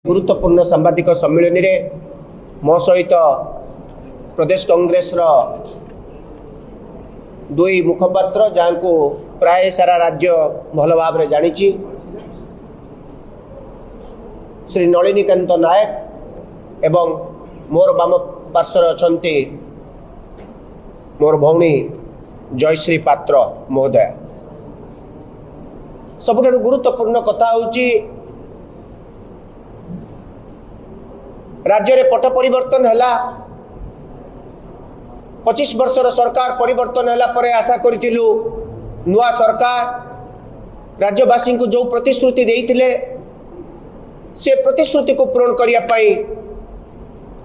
गुरुत्वपूर्ण सांबादिक सम्मिलन में मो सहित प्रदेश कांग्रेस दुई मुखपात्र जहाँ को प्राय सारा राज्य भल भाव जानी श्री नलिनीकांत नायक एवं मोर बाम पार्श्वर अछंती मोर भौणी जयश्री पात्र महोदय। सबुठारु गुरुत्वपूर्ण कथा होची राज्य रे पट परिवर्तन हैला 25 वर्षर सरकार परिवर्तन हैला परे आशा करिथिलु नुआ सरकार राज्यवासी को जो प्रतिश्रुति देइथिले से प्रतिश्रुति को पूर्ण करिया पाई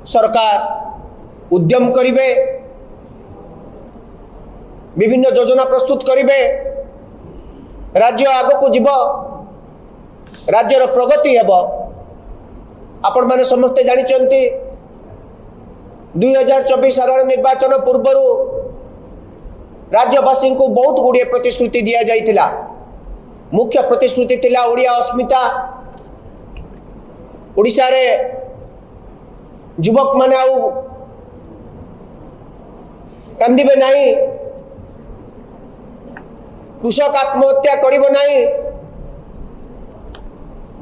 सरकार उद्यम करिवे, विभिन्न योजना प्रस्तुत करिवे, राज्य आगो को जीव, राज्यर प्रगति हेबो। आपण माने समस्ते जानिचंती 2024 साधारण निर्वाचन पूर्व राज्यवासी को बहुत गुड़िए प्रतिश्रुति दिया जाइथिला। मुख्य प्रतिश्रुति थिला ओडिया अस्मिता, ओडिशा रे युवक माने आउ कांदिबे नहीं, कृषक आत्महत्या करिबो नहीं,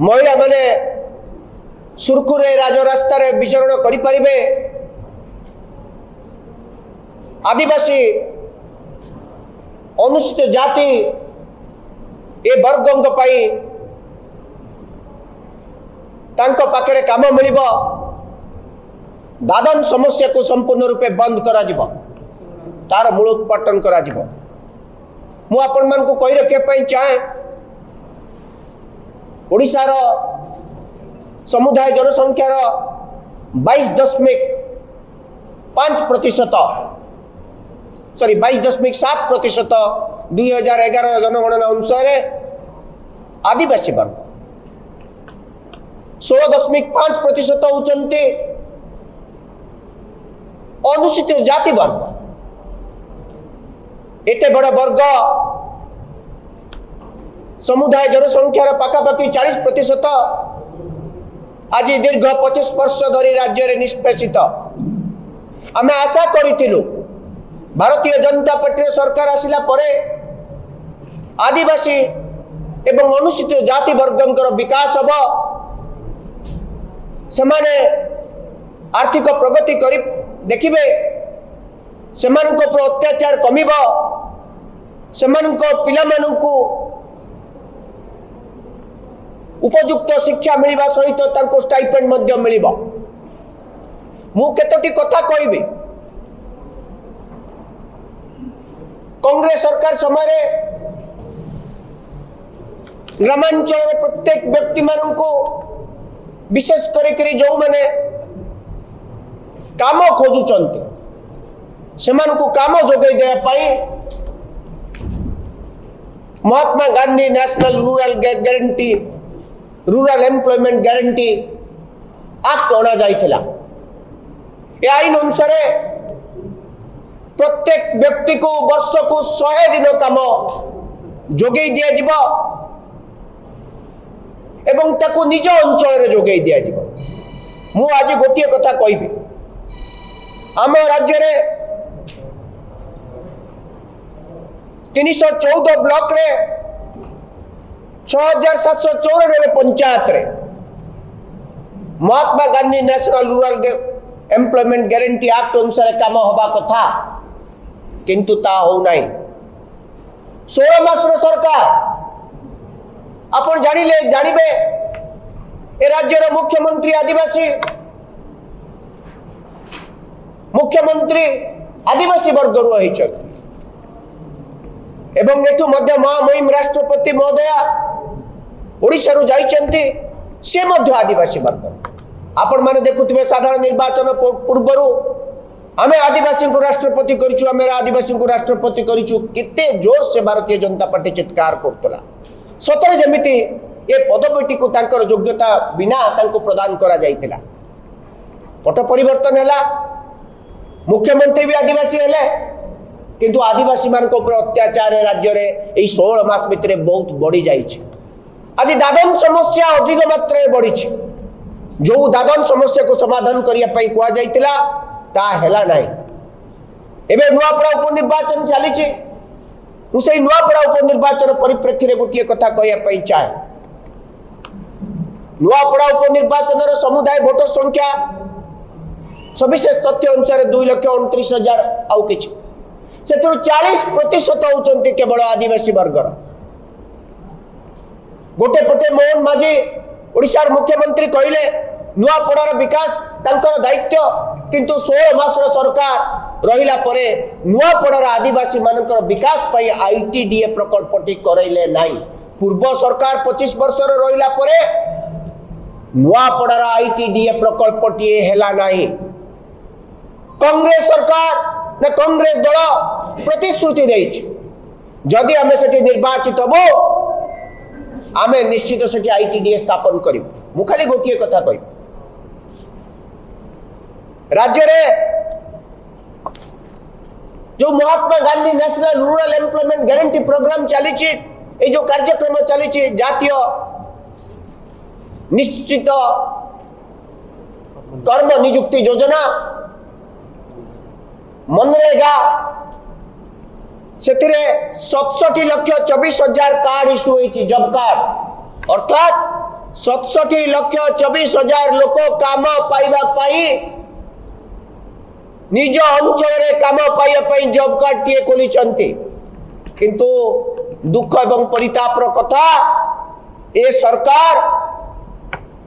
महिला माने सुरखुरे राजरास्ता रे विचरण करि परिबे, आदिवासी अनुसूचित जाति ए वर्गों पाई तांको पाखरे काम मिलिबो, दादन समस्या को संपूर्ण रूपे बंद करा जिवो, तार मूलोत्पाटन करा जिवो। मु आपण मान को कहि रखे पई चाहे ओडिसा रो समुदाय जनसंख्यार 22.5% सॉरी 22.7% 2011 जनगणना अनुसार आदिवासी वर्ग, 16.5% होचंती अनुसूचित जाति वर्ग। एते बड़ वर्ग समुदाय जनसंख्यार पाखापाखि 40% आज दीर्घ 25 वर्ष धरी राज्य रे निष्पेषित। आमे आशा करिथिलु भारतीय जनता पार्टी सरकार आसिला परे आदिवासी एवं अनुसूचित जाति वर्गंकर विकास हब, समाने आर्थिक प्रगति करि देखिबे, सेमानक पर अत्याचार कमिब, सेमानक पिलामानकु उपयुक्त शिक्षा मिलवा सहित तांको स्टाइपेंड मध्य मिलिबो। मु केतोटी कथा कहबी, कांग्रेस सरकार समय ग्रामांचल प्रत्येक व्यक्ति मानको विशेष करी जो माने काम खोजुचंती सेमानको काम जोगै देया पाई Mahatma Gandhi national rural employment guarantee act अणा जाइथिला। ए आईन अनुसार प्रत्येक व्यक्ति को वर्ष को 100 दिन काम जोगै दिया जिवो एवं ताको निज अंचल रे जोगै दिया जिवो। मु आज गोटिए कथा कहबी, आम राज्य रे 314 ब्लॉक रे 6794 पंचायत रे Mahatma Gandhi national rural employment guarantee act अनुसार काम हवा कथा, किंतु ता हो नहीं। 16 मास सरकार आपण जानिबे ए राज्यर मुख्यमंत्री आदिवासी, मुख्यमंत्री आदिवासी वर्ग रही एवं एठू मध्य महामहिम राष्ट्रपति महोदया ओडिशा रु जाइचंती, से मध्य आदिवासी वर्ग। आपण माने देखुथिबे साधारण निर्वाचन पूर्व आमे आदिवासी को राष्ट्रपति करिछु, आमे आदिवासी को राष्ट्रपति करिछु, किते जोर से भारतीय जनता पार्टी चित्कार करतला। सतरे जेमिति ए पदवीटी को तांकर योग्यता बिना तांको प्रदान करा जाइतिला। पट परिवर्तन हैला, मुख्यमंत्री भी आदिवासी हेले, किंतु आदिवासी मान अत्याचार राज्य में 16 मास भितर बहुत बढ़ी जाइए। आज दादन समस्या अधिक मात्रा बढ़ी, जो दादन समस्या को समाधान करने कह जाइतिला ता हेला नहीं। एबे नुआपड़ा उपनिर्वाचन चली मुझे नुआपड़ा उपनिर्वाचन परिप्रेक्षी में गोटे कथा कहवाई चाहे। नुआपड़ा उपनिर्वाचन समुदाय भोटर संख्या सविशेष तथ्य अनुसार 2,29,000 आउ किछि से 40% होचंती केवल आदिवासी वर्गर। गोटे पटे मोहन माझी ओडिशार मुख्यमंत्री कहले नुआपड़ार विकास तांकर दायित्व, किंतु 16 मास सरकार रहिला परे नुआपड़ार आदिवासी मानकर विकास पई आईटीडीए प्रकल्पटी करैले नाही। पूर्व सरकार 25 वर्ष रहिला परे नुआपड़ार आईटीडीए प्रकल्पटी हेला नाही। कांग्रेस सरकार ना कांग्रेस दल प्रतिश्रुति देइछि जदि आमे सेठी निर्वाचित हबो आमे निश्चित सेठी आईटीडीए स्थापन करिबो। मु खाली गोटिए कथा कहि राज्य रे जो Mahatma Gandhi national rural employment guarantee programme चली ए जो कार्यक्रम चली जातीय निश्चित कर्म नियुक्ति योजना मनरेगा से 67,24,000 कार्ड इश्यू होती जॉब कार्ड अर्थात 67,24,000 लोक काम पाइबा पाई निज अंचल काम पाइबा जॉब कार्ड टीए खोली किंतु दुख एवं परितापर कथा ए सरकार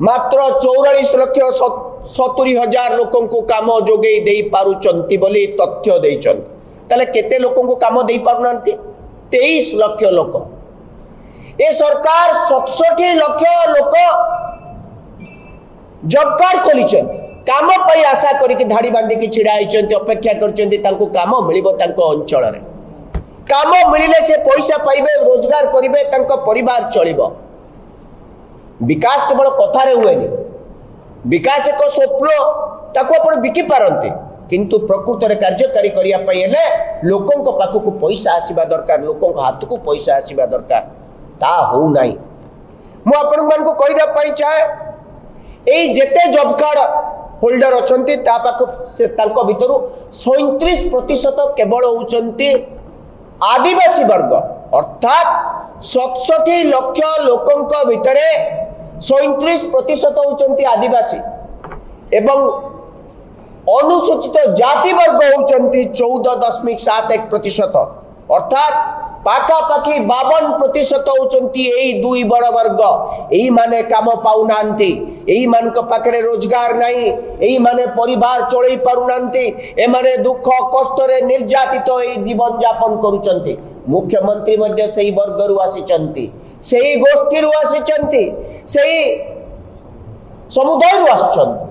मात्र 44,70,000 लोकों को काम जोगे दे पारुचंती बोली तथ्य देइचंती। ताले केते लोकों को काम दे पारुनांती 23 लाख लोक। ए सरकार 67 लाख लोक जॉब कार्ड खोलिचंती काम पाई आशा करके धाड़ी बांधी की छिड़ा आइचंती अपेक्षा करचंती तांको काम मिलिबो तांको अंचल रे। काम मिलिले से पैसा पाइबे रोजगार करिवे तांको परिवार चलिबो। विकास केवल कथारे हुएनि, विकास एक स्वप्न ताको आपण बिकी पारंती किंतु प्रकृत रे कार्यकारी करिया पई हेले लोकन को पाखु को पैसा आसीबा दरकार, लोकन को हाथ को पैसा आसीबा दरकार, ता हो नाही। मु आपण मन को कहि दा पई चाहे एई जेते जॉब कार्ड होल्डर अछंती ता पाखु से तांको भितरु 37% केवल होचंती आदिवासी वर्ग अर्थात 67 लाख लोकंक भितरे 37% होचंती आदिवासी एवं अनुसूचित जाति वर्ग होचंती 14.71% अर्थात पाखापाखि 52% होचंती एई दुई बड़ वर्ग। एई माने काम पाउनांती, एई मानक पाखरे रोजगार नाही, एई माने परिवार चलै पारुनांती, ए माने दुख कष्ट रे निर्यातित एई जीवन यापन करूचंती। मुख्यमंत्री मध्य सेई वर्गरु आसीचंती, सेई गोष्ठीरु आसीचंती, सेई समुदायरु आछंती,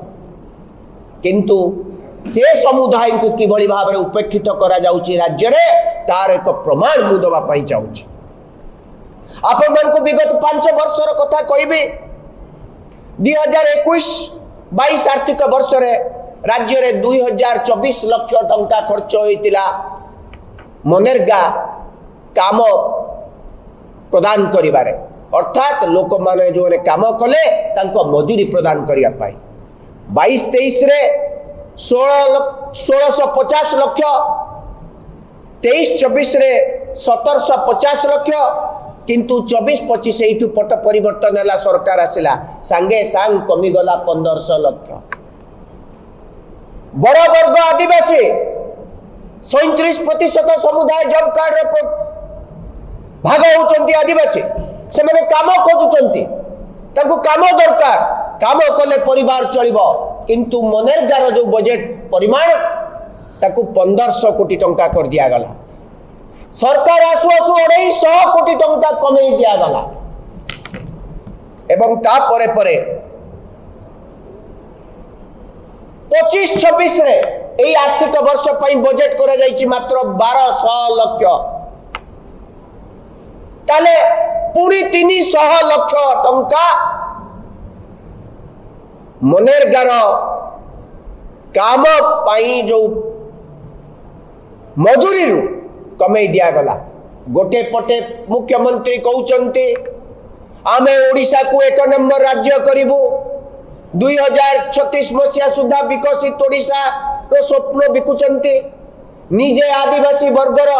किंतु से समुदाय को किभली भाव में उपेक्षित करा जाउची राज्य रे तार एक प्रमाण मु दबा पाई चाहूची। आपण मन को विगत 5 वर्षर कथा कहबे 2021-22 आर्थिक वर्ष रे राज्य रे 2024 लाख टंका खर्च होइतिला मनरेगा काम प्रदान करिबारे अर्थात लोक माने जो काम कले तांको मजूरी प्रदान करिया पाई। 22-23 रे 1650 लाख, 23-24 रे 1750 लाख, किंतु 24-25 एठू पट परिवर्तन है सरकार आसिला सांगे सांग कमी गला 1500 लाख। बड़ वर्ग आदिवासी 37% समुदाय जॉब कार्ड रे भाग होचंती आदिवासी से माने काम खोजुचंती तांको काम दरकार, काम कले परिवार चलिबो, किंतु मनरेगार जो बजेट परिमाण ताकू 1500 कोटी टंका कर दिया गला। सरकार आसु आसु 250 कोटी टंका कमे दिया गला एवं ता परे परे 25-26 रे एई आर्थिक वर्ष पई बजेट करा जायछि मात्र 1200 लाख। ताले पुणी 300 लाख टंका मनरेगार काम पाई जो मजूरी रु कमे दिया गला। गोटे पटे मुख्यमंत्री कहउचंती आमे ओडिशा को 1 नंबर राज्य करिबु, 2036 मसीहा सुधा विकसित ओडिशा रो स्वप्न बिकुचंती निजे आदिवासी वर्गर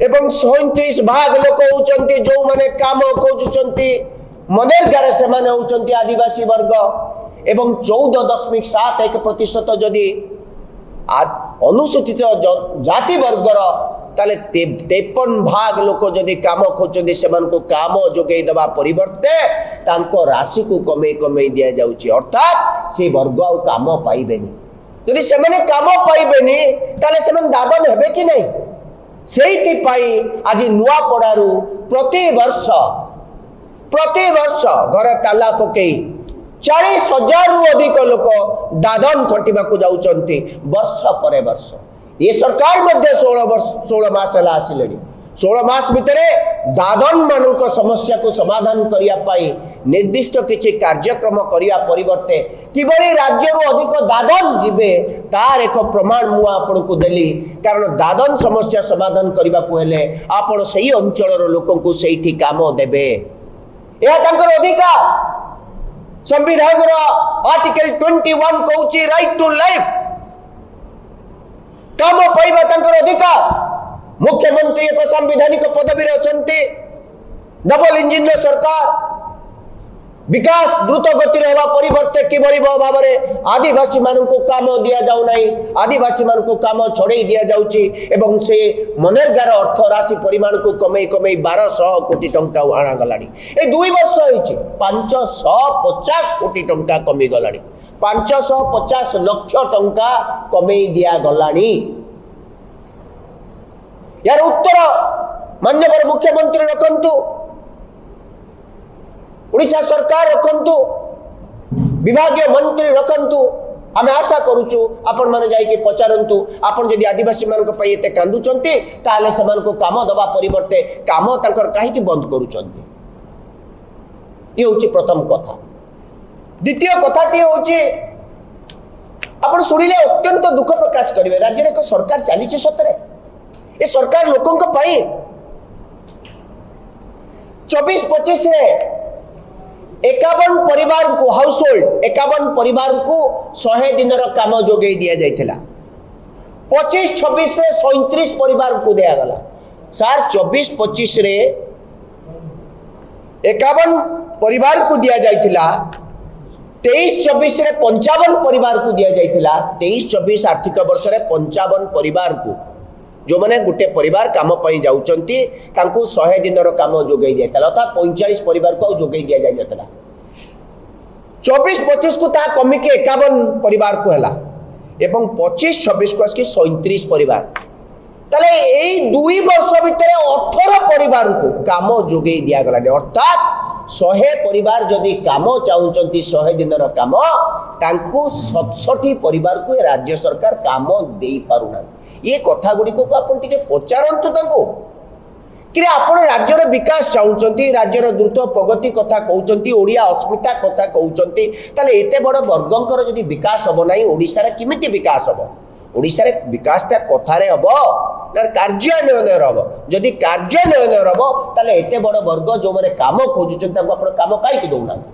एवं 37 भाग लोक होचंती जो माने काम खोजुचंती मनरेगा से माने होचंती आदिवासी वर्ग एवं 14.71% जदि अनुसूचित जाति वर्गर ताले 53 भाग लोक जदि काम खोजते से काम जोगे दबा परिवर्ते तांको राशि को कमे कमे दिया जाउची अर्थात से वर्ग आ काम पाइबेनी जदि से माने काम पाइबेनी ताले से मन दादन हेबे कि नहीं सेहिति पाई आज नुआ पड़ारू प्रति वर्ष घर ताला पकई 40,000 रु अधिक लोक दादन खटिबा को जाउचंती वर्ष पर वर्ष ये सरकार मध्य 16 मास हला आसिले 16 मास भितरे दादन मानक समस्या को समाधान करिया पाई निर्दिष्ट किछि कार्यक्रम करिया परिवर्ते किबळी राज्यरू अधिक दादन जिबे तार एक प्रमाण मु आपन को देली कारण दादन समस्या समाधान करिबा को हेले आपन सही अंचलर लोकन को सहीठी काम देबे या तांकर अधिकार संविधान रो आर्टिकल 21 कहूची राइट टू लाइफ काम पाइबा तांकर अधिकार मुख्यमंत्री एक संवैधानिक पदवी अछंती डबल इंजिन सरकार विकास द्रुत गति होगा परिवर्ते किभली भाव में आदिवासी मानक काम दिया जाऊ नहीं आदिवासी मानक काम छड़े दिया जाउची एवं से मनरेगार अर्थ राशि परिमाण को कमे कमे 1200 कोटी टंका आना गलानी ए 2 वर्ष होइची 550 कोटी टंका कमी गलानी 550 लाख टंका कमे दिया गलानी यार उत्तर माननीय मुख्यमंत्री रखंतु ओडिशा सरकार रखंतु विभागीय मंत्री रखंतु आमे आशा करूचु आपण माने जाई के पचारंतु आपण जदी आदिवासी मान को पई एते कांदुचंती ताले समान को काम दबा परिवर्ते काम तांकर काहे कि बंद करूचंती ये होची प्रथम कथा द्वितीय कथाटी होची आपण सुनिले अत्यंत दुख प्रकाश करिवे राज्य रे को सरकार चाली छ सतरे ए सरकार लोकन को पई 24-25 रे 51 परिवार को हाउस होल्ड 51 परिवार को 100 दिन काम जोगे दिया जाइथिला 25-26 रे 37 परिवार को दिया गला सार 24-25 रे 51 परिवार को दिया जाइथिला 23-24 रे 55 परिवार को दिया जाइथिला 23-24 आर्थिक वर्ष रे 55 परिवार को जो माने गुटे परिवार काम पई जाउचंती तांको 100 दिन रो काम जोगै दियातला अर्थात 45 परिवार को जोगै दिया जाय नतला 24-25 को ता कमी के 51 परिवार को हला एवं 25-26 को आसकी 37 परिवार तले एई 2 वर्ष भितरे 18 परिवार को काम जोगै दिया गला अर्थात 100 परिवार जदि काम चाहुचंती 100 दिन रो काम तांको 67 परिवार को राज्य सरकार काम देई पारुना ये कथा गुडी को आपण टिके पचारंतु तांको कि आपण राज्यर विकास चाहुचंती राज्यर द्रुत प्रगति कथा कहउचंती ओडिया अस्मिता कथा कहउचंती ताले एते बड़ वर्गंकर जदि विकास हबो नाही ओडिसा रे किमिति विकास हबो ओडिसा रे विकास ता कथा रे हबो ना कार्यान्वयन रे हबो जदि कार्यान्वयन रे हबो ताले एते बड़ वर्ग जो माने काम खोजुचंती तांको आपण काम काई कि दउना